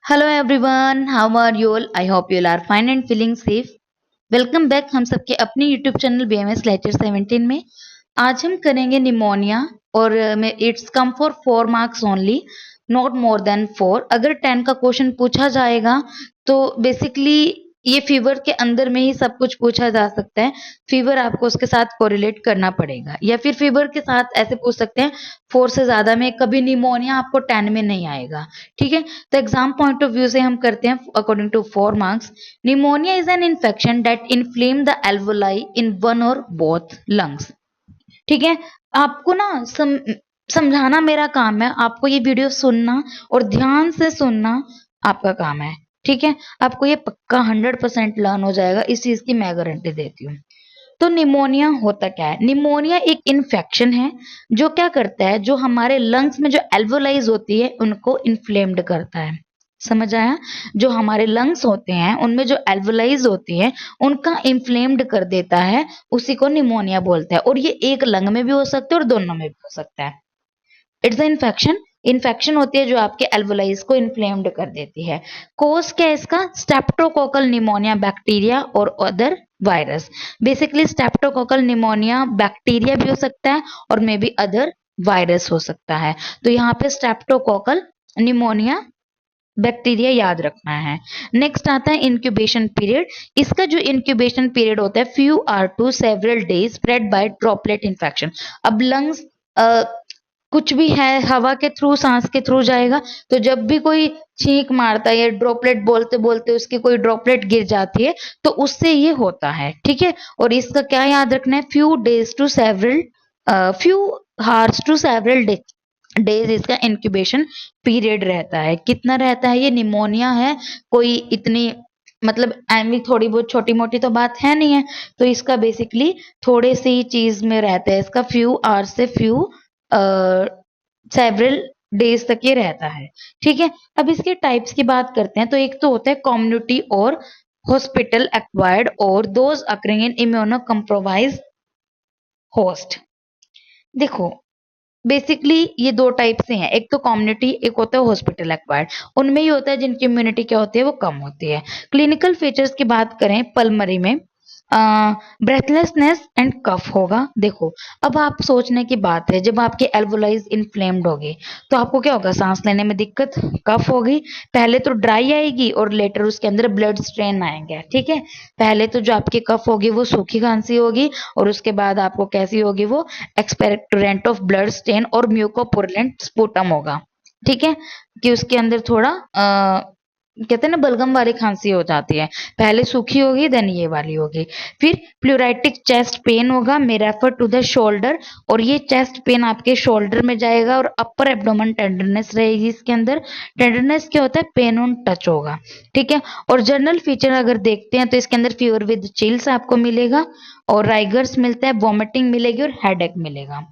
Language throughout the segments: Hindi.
Hello everyone, how are you all? I hope you all are fine and feeling safe. Welcome back हम सबके अपने यूट्यूब चैनल BMS लेक्चर 17 में। आज हम करेंगे निमोनिया और it's come for 4 marks only, not more than 4। अगर 10 का क्वेश्चन पूछा जाएगा तो बेसिकली ये फीवर के अंदर में ही सब कुछ पूछा जा सकता है। फीवर आपको उसके साथ कोरिलेट करना पड़ेगा, या फिर फीवर के साथ ऐसे पूछ सकते हैं 4 से ज्यादा में कभी निमोनिया आपको 10 में नहीं आएगा। ठीक है, तो एग्जाम पॉइंट ऑफ व्यू से हम करते हैं according to 4 marks. Pneumonia is an infection that inflame the alveoli in one or both lungs. ठीक है, आपको ना समझाना मेरा काम है, आपको ये वीडियो सुनना और ध्यान से सुनना आपका काम है। ठीक है, आपको ये पक्का 100% लर्न हो जाएगा, इस चीज की मैं गारंटी देती हूँ। तो निमोनिया होता क्या है? निमोनिया एक इन्फेक्शन है जो क्या करता है, जो हमारे लंग्स में जो एल्वोलाइज होती है उनको इन्फ्लेम्ड करता है। समझ आया? जो हमारे लंग्स होते हैं उनमें जो एल्वोलाइज होती है उनका इन्फ्लेम्ड कर देता है, उसी को निमोनिया बोलते हैं। और ये एक लंग में भी हो सकता है और दोनों में भी हो सकता है। इट्स अ इन्फेक्शन होती है जो आपके एल्वोलाइज को इन्फ्लेम्ड कर देती है। कोज क्या है इसका? स्टेप्टोकोकल निमोनिया बैक्टीरिया और other virus. Basically streptococcal pneumonia bacteria भी हो सकता है और मे बी अदर वायरस हो सकता है। तो यहाँ पे स्टेप्टोकोकल निमोनिया बैक्टीरिया याद रखना है। नेक्स्ट आता है इंक्यूबेशन पीरियड। इसका जो इंक्यूबेशन पीरियड होता है few hours to several days spread by droplet infection. अब लंग्स कुछ भी है हवा के थ्रू, सांस के थ्रू जाएगा, तो जब भी कोई छींक मारता है या ड्रॉपलेट बोलते बोलते उसकी कोई ड्रॉपलेट गिर जाती है तो उससे ये होता है। ठीक है, और इसका क्या याद रखना है? Few days to several few hours to several days इसका इंक्यूबेशन पीरियड रहता है। कितना रहता है? ये निमोनिया है, कोई इतनी मतलब एमी थोड़ी बहुत छोटी मोटी तो बात है नहीं है, तो इसका बेसिकली थोड़े से ही चीज में रहता है। इसका फ्यू आवर्स से फ्यू सेवरल डेज तक ये रहता है। ठीक है, अब इसके टाइप्स की बात करते हैं। तो एक तो होता है कम्युनिटी और हॉस्पिटल एक्वायर्ड और those occurring in immuno compromise host. देखो बेसिकली ये दो टाइप से हैं, एक तो कम्युनिटी, एक होता है हॉस्पिटल एक्वायर्ड। उनमें ही होता है जिनकी इम्यूनिटी क्या होती है वो कम होती है। क्लिनिकल फीचर्स की बात करें पल्मरी में ब्रेथलेसनेस एंड कफ होगा। देखो अब आप सोचने की बात है, जब आपके एल्वोलाइज इन्फ्लेम्ड होगी तो आपको क्या होगा? सांस लेने में दिक्कत, कफ होगी। पहले तो ड्राई आएगी और लेटर उसके अंदर ब्लड स्ट्रेन आएंगे। ठीक है, पहले तो जो आपकी कफ होगी वो सूखी खांसी होगी और उसके बाद आपको कैसी होगी? वो एक्सपेक्टोरेंट ऑफ ब्लड स्टेन और म्यूकोपुरुलेंट स्पुटम होगा। ठीक है, कि उसके अंदर थोड़ा कहते हैं ना बलगम वाली खांसी हो जाती है। पहले सूखी होगी देन ये वाली होगी। फिर प्लूराइटिक चेस्ट पेन होगा, may refer to the shoulder, और ये चेस्ट पेन आपके शोल्डर में जाएगा और अपर एब्डोमेन टेंडरनेस रहेगी इसके अंदर। टेंडरनेस क्या होता है? पेन ऑन टच होगा। ठीक है, और जनरल फीचर अगर देखते हैं तो इसके अंदर फीवर विद चिल्स आपको मिलेगा और राइगर्स मिलता है, वॉमिटिंग मिलेगी और हेडेक मिलेगा।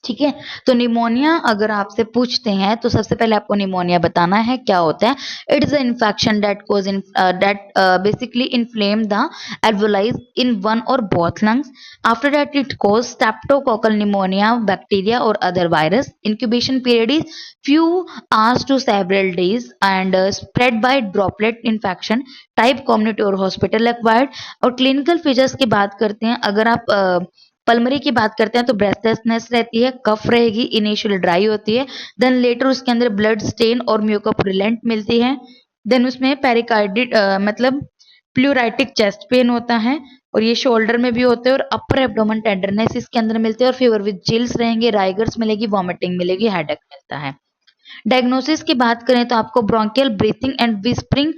ठीक है, तो निमोनिया अगर आपसे पूछते हैं तो सबसे पहले आपको निमोनिया बताना है क्या होता है। It is a infection that cause in that basically inflame the alveoli in one or both lungs. After that it cause streptococcal pneumonia bacteria or other virus. Incubation period is few hours to several days and spread by droplet infection. Type community और hospital acquired। और clinical features की बात करते हैं, अगर आप पल्मरी की बात करते हैं तो ब्रेथलेसनेस रहती है, कफ रहेगी, इनिशियल ड्राई होती है, देन लेटर उसके अंदर ब्लड स्टेन और म्यूकोपुरुलेंट मिलती है, देन उसमें पेरिकार्डिट मतलब प्लूराइटिक चेस्ट पेन होता है और ये शोल्डर में भी होते हैं, और अपर एब्डोमेन टेंडरनेस इसके अंदर मिलते हैं, और फीवर विद चिल्स रहेंगे, राइगर्स मिलेगी, वॉमिटिंग मिलेगी, हेडेक मिलता है। डायग्नोसिस की बात करें तो आपको ब्रोंकियल ब्रीथिंग एंड विस्परिंग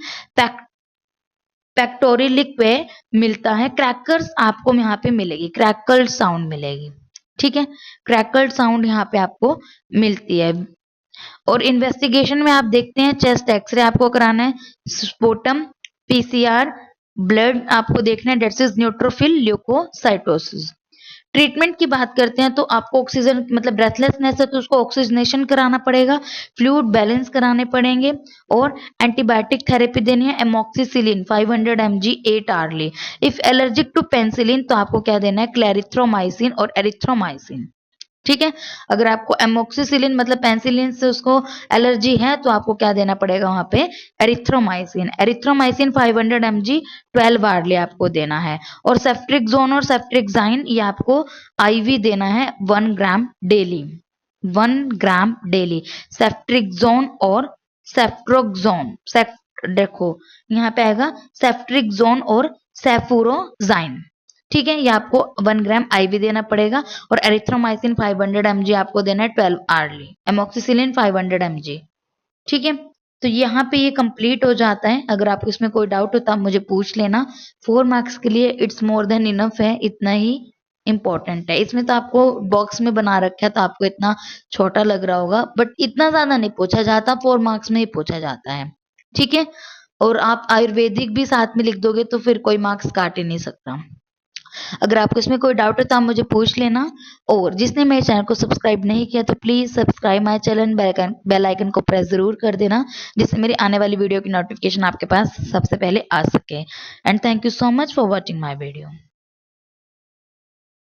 फैक्टोरिलिक पे मिलता है। क्रैकर्स आपको यहाँ पे मिलेगी, क्रैकल साउंड मिलेगी। ठीक है, क्रैकल साउंड यहाँ पे आपको मिलती है। और इन्वेस्टिगेशन में आप देखते हैं चेस्ट एक्सरे आपको कराना है, स्पोटम, पीसीआर, ब्लड आपको देखना है, that's is neutrophil leucocytosis. Treatment की बात करते हैं तो आपको ऑक्सीजन मतलब ब्रेथलेसनेस है तो उसको ऑक्सीजनेशन कराना पड़ेगा, फ्लूइड बैलेंस कराने पड़ेंगे और एंटीबायोटिक थेरेपी देनी है, amoxicillin 500 mg 8 hourly. If allergic to penicillin तो आपको क्या देना है? क्लेरिथ्रोमाइसिन और एरिथ्रोमाइसिन। ठीक है। अगर आपको एमोक्सिसिलिन मतलब पेनिसिलिन से उसको एलर्जी है तो आपको क्या देना पड़ेगा वहां पे, एरिथ्रोमाइसिन 500 mg 12 आवर्ली आपको देना है। और सेफ्ट्रिक्सोन और सेफ्ट्रिक्साइन ये आपको आईवी देना है 1 ग्राम डेली, 1 ग्राम डेली। सेफ्ट्रिक्सोन और सेफ्ट्रोक्सोन, देखो यहाँ पे आएगा सेफ्ट्रिक्सोन और सेफुरोजाइन, ठीक है। ये आपको 1 ग्राम आईवी देना पड़ेगा। और एरिथ्रोमाइसिन 500 mg आपको देना है 12 आवर्ली, एमोक्सिसिलिन 500 mg, ठीक है। तो यहाँ पे ये कंप्लीट हो जाता है। अगर आपको इसमें कोई डाउट हो तो आप मुझे पूछ लेना। 4 मार्क्स के लिए इट्स मोर देन इनफ है, इतना ही इम्पोर्टेंट है। इसमें तो आपको बॉक्स में बना रखा है तो आपको इतना छोटा लग रहा होगा, बट इतना ज्यादा नहीं पूछा जाता, 4 मार्क्स में ही पूछा जाता है, ठीक है। और आप आयुर्वेदिक भी साथ में लिख दोगे तो फिर कोई मार्क्स काट ही नहीं सकता। अगर आपको इसमें कोई डाउट है तो आप मुझे पूछ लेना। और जिसने मेरे चैनल को सब्सक्राइब नहीं किया तो please subscribe my channel, bell icon को प्रेस जरूर कर देना, जिससे मेरी आने वाली वीडियो की नोटिफिकेशन आपके पास सबसे पहले आ सके। And thank you so much for watching my video.